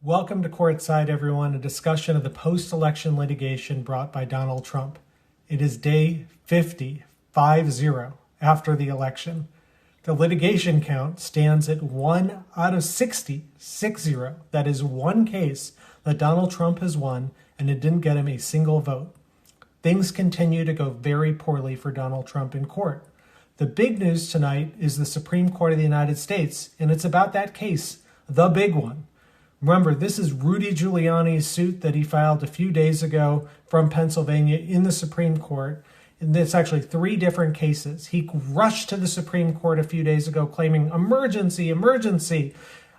Welcome to Courtside, everyone, a discussion of the post-election litigation brought by Donald Trump. It is day 50, 5-0, after the election. The litigation count stands at 1 out of 60, 6-0. That is one case that Donald Trump has won, and it didn't get him a single vote. Things continue to go very poorly for Donald Trump in court. The big news tonight is the Supreme Court of the United States, and it's about that case, the big one. Remember, this is Rudy Giuliani's suit that he filed a few days ago from Pennsylvania in the Supreme Court. And it's actually three different cases. He rushed to the Supreme Court a few days ago claiming emergency.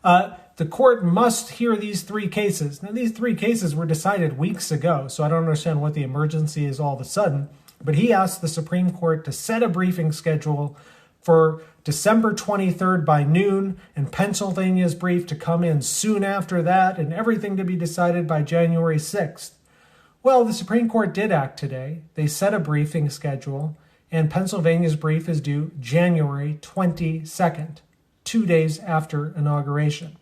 The court must hear these three cases. Now, these three cases were decided weeks ago, so I don't understand what the emergency is all of a sudden. But he asked the Supreme Court to set a briefing schedule for December 23rd by noon, and Pennsylvania's brief to come in soon after that, and everything to be decided by January 6th. Well, the Supreme Court did act today. They set a briefing schedule, and Pennsylvania's brief is due January 22nd, 2 days after inauguration.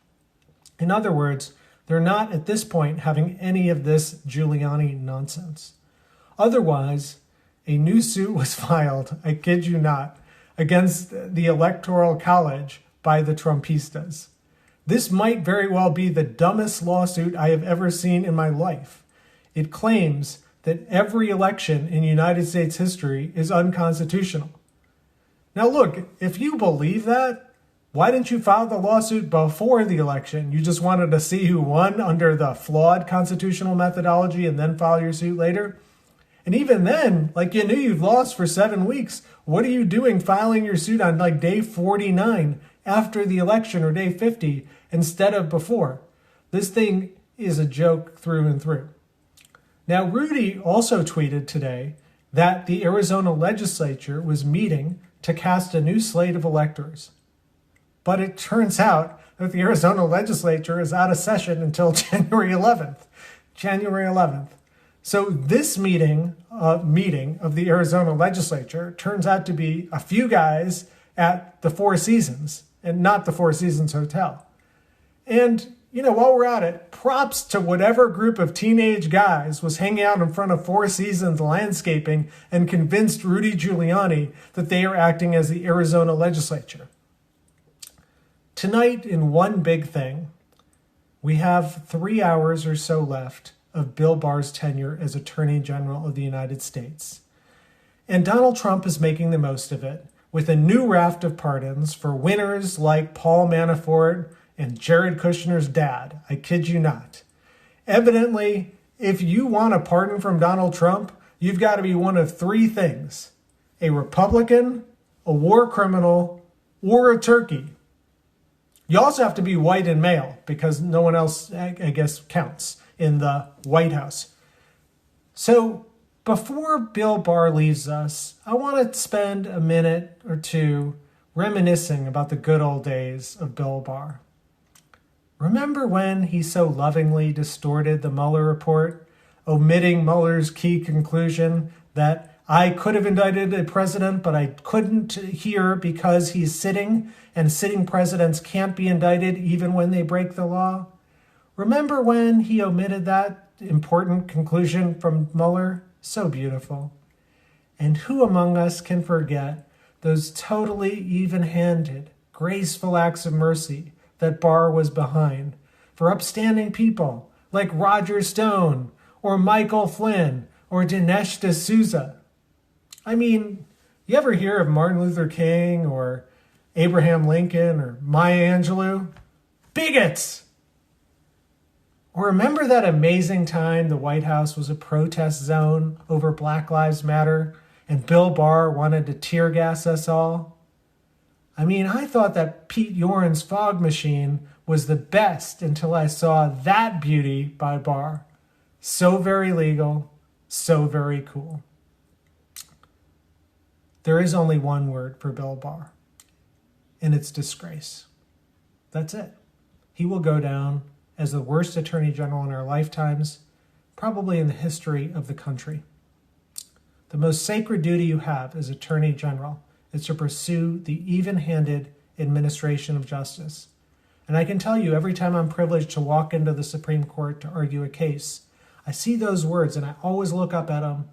In other words, they're not at this point having any of this Giuliani nonsense. Otherwise, a new suit was filed, I kid you not, against the Electoral College by the Trumpistas. This might very well be the dumbest lawsuit I have ever seen in my life. It claims that every election in United States history is unconstitutional. Now look, if you believe that, why didn't you file the lawsuit before the election? You just wanted to see who won under the flawed constitutional methodology and then file your suit later? And even then, you knew you've lost for 7 weeks. What are you doing filing your suit on day 49 after the election or day 50 instead of before? This thing is a joke through and through. Now, Rudy also tweeted today that the Arizona legislature was meeting to cast a new slate of electors. But it turns out that the Arizona legislature is out of session until January 11th. So this meeting of the Arizona legislature turns out to be a few guys at the Four Seasons and not the Four Seasons Hotel. And, while we're at it, props to whatever group of teenage guys was hanging out in front of Four Seasons Landscaping and convinced Rudy Giuliani that they are acting as the Arizona legislature. Tonight, in one big thing, we have 3 hours or so left of Bill Barr's tenure as Attorney General of the United States. And Donald Trump is making the most of it with a new raft of pardons for winners like Paul Manafort and Jared Kushner's dad. I kid you not. Evidently, if you want a pardon from Donald Trump, you've got to be one of three things: a Republican, a war criminal, or a turkey. You also have to be white and male because no one else, I guess, counts in the White House. So before Bill Barr leaves us, I want to spend a minute or two reminiscing about the good old days of Bill Barr. Remember when he so lovingly distorted the Mueller report, omitting Mueller's key conclusion that I could have indicted a president, but I couldn't here because he's sitting, and sitting presidents can't be indicted even when they break the law? Remember when he omitted that important conclusion from Mueller? So beautiful. And who among us can forget those totally even-handed, graceful acts of mercy that Barr was behind for upstanding people like Roger Stone or Michael Flynn or Dinesh D'Souza? I mean, you ever hear of Martin Luther King or Abraham Lincoln or Maya Angelou? Bigots! Or remember that amazing time the White House was a protest zone over Black Lives Matter and Bill Barr wanted to tear gas us all? I mean, I thought that Pete Yoren's fog machine was the best until I saw that beauty by Barr. So very legal, so very cool. There is only one word for Bill Barr, and it's disgrace. That's it. He will go down as the worst attorney general in our lifetimes, probably in the history of the country. The most sacred duty you have as attorney general is to pursue the even-handed administration of justice. And I can tell you, every time I'm privileged to walk into the Supreme Court to argue a case, I see those words and I always look up at them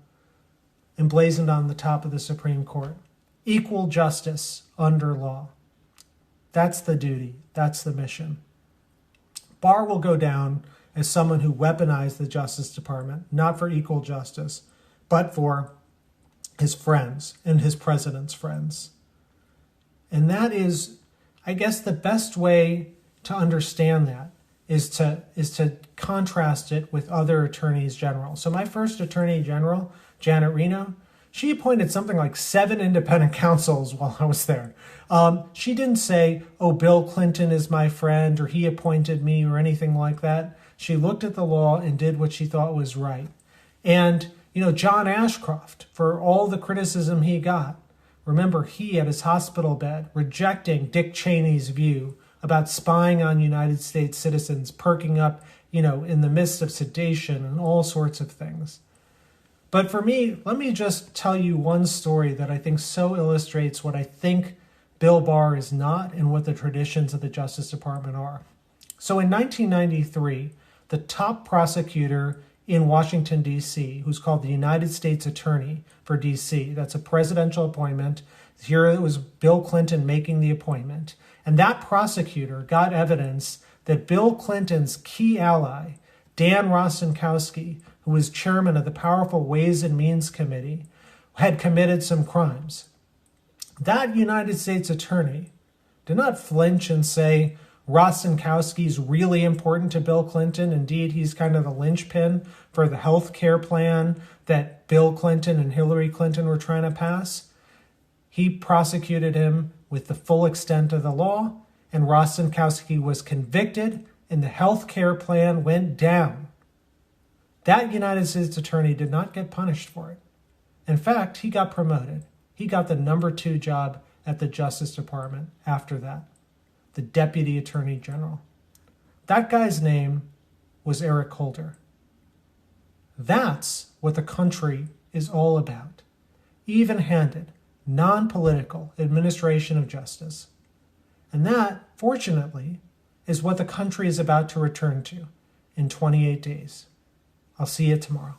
emblazoned on the top of the Supreme Court. Equal justice under law. That's the duty. That's the mission. Barr will go down as someone who weaponized the Justice Department, not for equal justice, but for his friends and his president's friends. And that is, I guess, the best way to understand that is to contrast it with other attorneys general. So my first attorney general, Janet Reno, she appointed something like 7 independent counsels while I was there. She didn't say, oh, Bill Clinton is my friend, or he appointed me, or anything like that. She looked at the law and did what she thought was right. And, John Ashcroft, for all the criticism he got, remember, he at his hospital bed rejecting Dick Cheney's view about spying on United States citizens, perking up, in the midst of sedation and all sorts of things. But for me, let me just tell you one story that I think so illustrates what I think Bill Barr is not and what the traditions of the Justice Department are. So in 1993, the top prosecutor in Washington, D.C., who's called the United States Attorney for D.C., that's a presidential appointment. Here it was Bill Clinton making the appointment. And that prosecutor got evidence that Bill Clinton's key ally, Dan Rostenkowski, who was chairman of the powerful Ways and Means Committee, had committed some crimes. That United States attorney did not flinch and say, Rostenkowski is really important to Bill Clinton. Indeed, he's kind of the linchpin for the health care plan that Bill Clinton and Hillary Clinton were trying to pass. He prosecuted him with the full extent of the law, and Rostenkowski was convicted, and the health care plan went down. That United States attorney did not get punished for it. In fact, he got promoted. He got the number 2 job at the Justice Department after that, the Deputy Attorney General. That guy's name was Eric Holder. That's what the country is all about. Even-handed, non-political administration of justice. And that, fortunately, is what the country is about to return to in 28 days. I'll see you tomorrow.